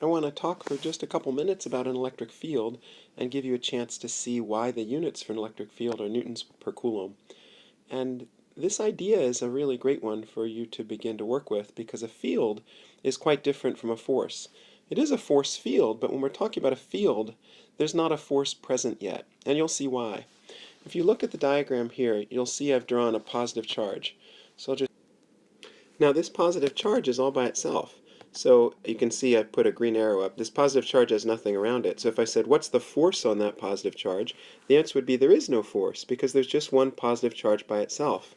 I want to talk for just a couple minutes about an electric field and give you a chance to see why the units for an electric field are newtons per coulomb. And this idea is a really great one for you to begin to work with because a field is quite different from a force. It is a force field, but when we're talking about a field, there's not a force present yet, and you'll see why. If you look at the diagram here, you'll see I've drawn a positive charge. Now this positive charge is all by itself. So you can see I've put a green arrow up. This positive charge has nothing around it. So if I said, what's the force on that positive charge? The answer would be there is no force because there's just one positive charge by itself.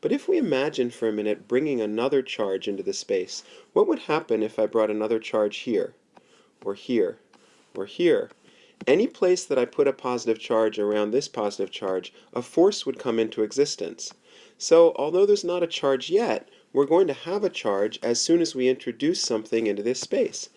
But if we imagine for a minute bringing another charge into the space, what would happen if I brought another charge here, or here, or here? Any place that I put a positive charge around this positive charge, a force would come into existence. So although there's not a charge yet, we're going to have a charge as soon as we introduce something into this space.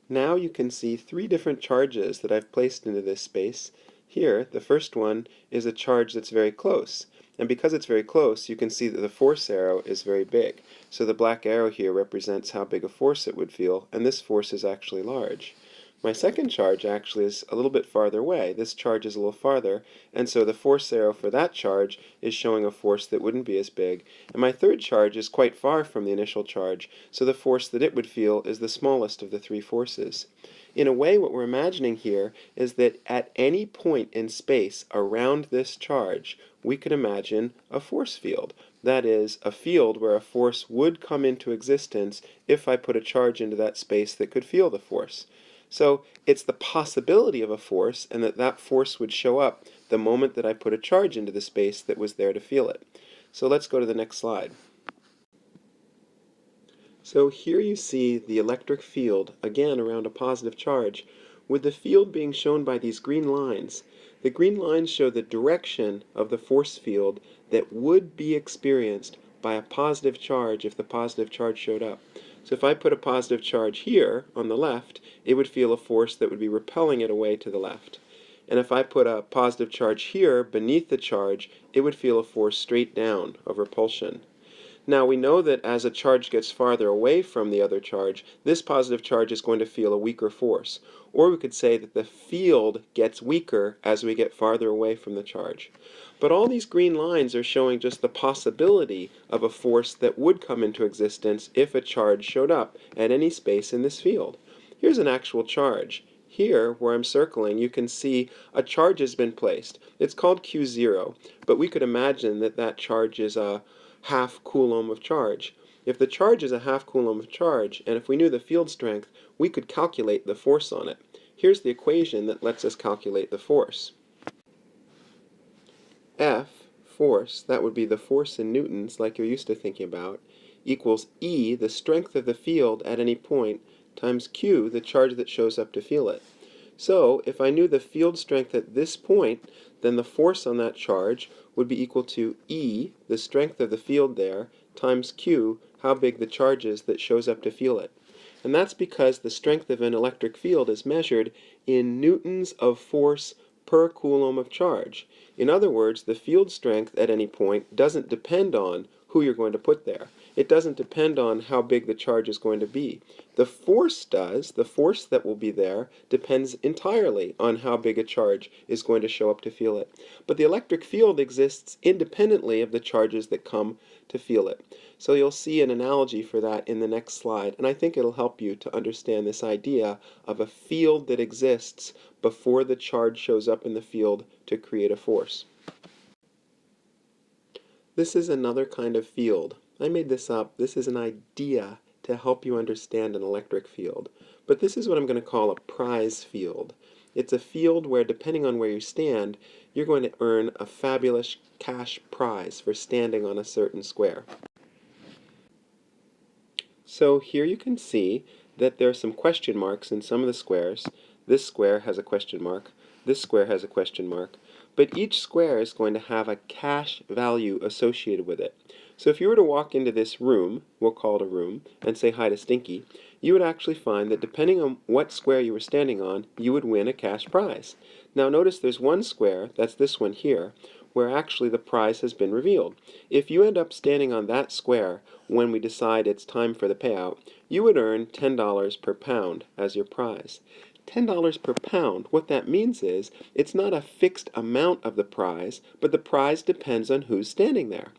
Now you can see three different charges that I've placed into this space. Here, the first one is a charge that's very close. And because it's very close, you can see that the force arrow is very big. So the black arrow here represents how big a force it would feel, and this force is actually large. My second charge actually is a little bit farther away. This charge is a little farther, and so the force arrow for that charge is showing a force that wouldn't be as big. And my third charge is quite far from the initial charge, so the force that it would feel is the smallest of the three forces. In a way, what we're imagining here is that at any point in space around this charge, we could imagine a force field. That is, a field where a force would come into existence if I put a charge into that space that could feel the force. So it's the possibility of a force, and that force would show up the moment that I put a charge into the space that was there to feel it. So let's go to the next slide. So here you see the electric field, again around a positive charge, with the field being shown by these green lines. The green lines show the direction of the force field that would be experienced by a positive charge if the positive charge showed up. So if I put a positive charge here on the left, it would feel a force that would be repelling it away to the left. And if I put a positive charge here beneath the charge, it would feel a force straight down of repulsion. Now we know that as a charge gets farther away from the other charge, this positive charge is going to feel a weaker force. Or we could say that the field gets weaker as we get farther away from the charge. But all these green lines are showing just the possibility of a force that would come into existence if a charge showed up at any space in this field. Here's an actual charge. Here, where I'm circling, you can see a charge has been placed. It's called Q0, but we could imagine that that charge is a half coulomb of charge. If the charge is a half coulomb of charge, and if we knew the field strength, we could calculate the force on it. Here's the equation that lets us calculate the force. F, force, that would be the force in newtons, like you're used to thinking about, equals E, the strength of the field at any point, times Q, the charge that shows up to feel it. So, if I knew the field strength at this point, then the force on that charge would be equal to E, the strength of the field there, times Q, how big the charge is that shows up to feel it. And that's because the strength of an electric field is measured in newtons of force per coulomb of charge. In other words, the field strength at any point doesn't depend on who you're going to put there. It doesn't depend on how big the charge is going to be. The force does. The force that will be there depends entirely on how big a charge is going to show up to feel it. But the electric field exists independently of the charges that come to feel it. So you'll see an analogy for that in the next slide, and I think it'll help you to understand this idea of a field that exists before the charge shows up in the field to create a force. This is another kind of field. I made this up. This is an idea to help you understand an electric field. But this is what I'm going to call a prize field. It's a field where, depending on where you stand, you're going to earn a fabulous cash prize for standing on a certain square. So here you can see that there are some question marks in some of the squares. This square has a question mark. This square has a question mark. But each square is going to have a cash value associated with it. So if you were to walk into this room, we'll call it a room, and say hi to Stinky, you would actually find that depending on what square you were standing on, you would win a cash prize. Now notice there's one square, that's this one here, where actually the prize has been revealed. If you end up standing on that square when we decide it's time for the payout, you would earn $10 per pound as your prize. $10 per pound, what that means is it's not a fixed amount of the prize, but the prize depends on who's standing there.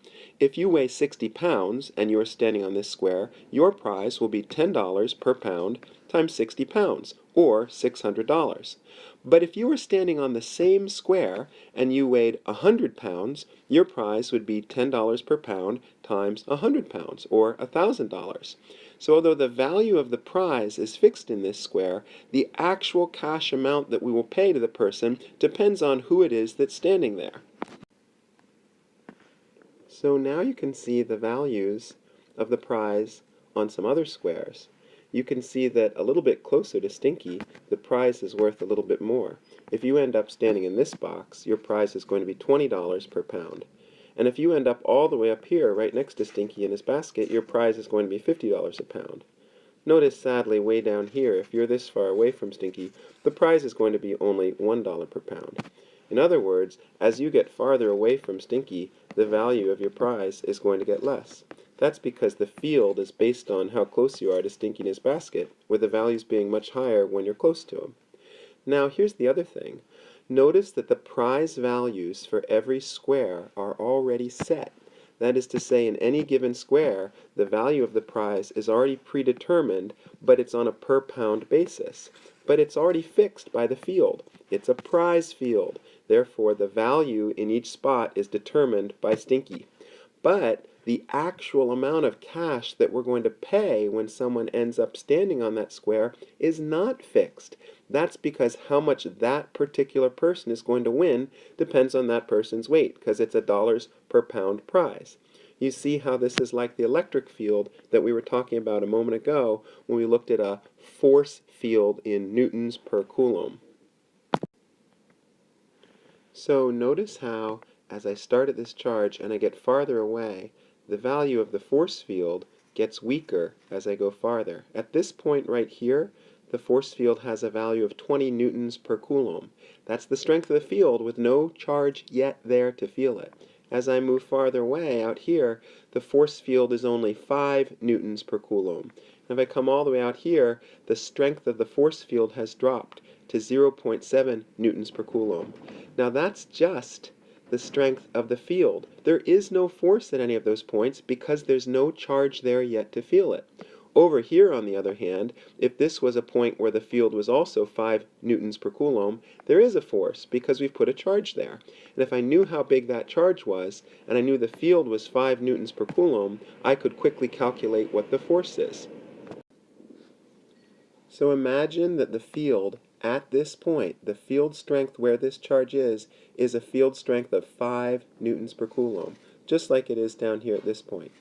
If you weigh 60 pounds and you're standing on this square, your prize will be $10 per pound times 60 pounds, or $600. But if you were standing on the same square and you weighed 100 pounds, your prize would be $10 per pound times 100 pounds, or $1,000. So although the value of the prize is fixed in this square, the actual cash amount that we will pay to the person depends on who it is that's standing there. So now you can see the values of the prize on some other squares. You can see that a little bit closer to Stinky, the prize is worth a little bit more. If you end up standing in this box, your prize is going to be $20 per pound. And if you end up all the way up here, right next to Stinky in his basket, your prize is going to be $50 a pound. Notice, sadly, way down here, if you're this far away from Stinky, the prize is going to be only $1 per pound. In other words, as you get farther away from Stinky, the value of your prize is going to get less. That's because the field is based on how close you are to Stinky in his basket, with the values being much higher when you're close to him. Now, here's the other thing. Notice that the prize values for every square are already set. That is to say, in any given square, the value of the prize is already predetermined, but it's on a per pound basis. But it's already fixed by the field. It's a prize field. Therefore, the value in each spot is determined by Stinky. But the actual amount of cash that we're going to pay when someone ends up standing on that square is not fixed. That's because how much that particular person is going to win depends on that person's weight, because it's a dollars per pound prize. You see how this is like the electric field that we were talking about a moment ago when we looked at a force field in newtons per Coulomb. So notice how, as I start at this charge and I get farther away, the value of the force field gets weaker as I go farther. At this point right here, the force field has a value of 20 newtons per Coulomb. That's the strength of the field with no charge yet there to feel it. As I move farther away out here, the force field is only 5 newtons per Coulomb. And if I come all the way out here, the strength of the force field has dropped to 0.7 newtons per Coulomb. Now that's just the strength of the field. There is no force at any of those points because there's no charge there yet to feel it. Over here, on the other hand, if this was a point where the field was also 5 newtons per Coulomb, there is a force because we've put a charge there. And if I knew how big that charge was, and I knew the field was 5 newtons per Coulomb, I could quickly calculate what the force is. So imagine that the field at this point, the field strength where this charge is a field strength of 5 newtons per Coulomb, just like it is down here at this point.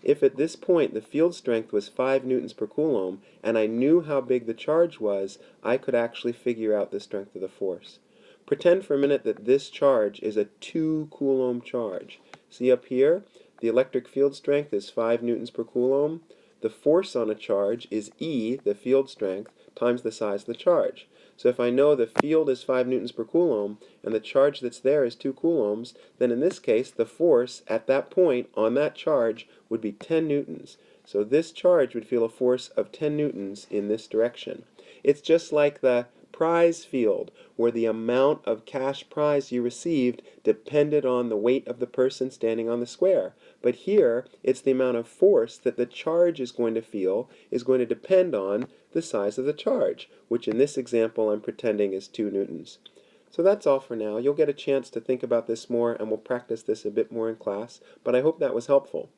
If at this point the field strength was 5 newtons per Coulomb, and I knew how big the charge was, I could actually figure out the strength of the force. Pretend for a minute that this charge is a 2 Coulomb charge. See up here, the electric field strength is 5 newtons per Coulomb. The force on a charge is E, the field strength, times the size of the charge. So if I know the field is 5 newtons per Coulomb, and the charge that's there is 2 coulombs, then in this case, the force at that point on that charge would be 10 newtons. So this charge would feel a force of 10 newtons in this direction. It's just like the prize field, where the amount of cash prize you received depended on the weight of the person standing on the square. But here, it's the amount of force that the charge is going to feel is going to depend on the size of the charge, which in this example I'm pretending is 2 newtons. So that's all for now. You'll get a chance to think about this more, and we'll practice this a bit more in class, but I hope that was helpful.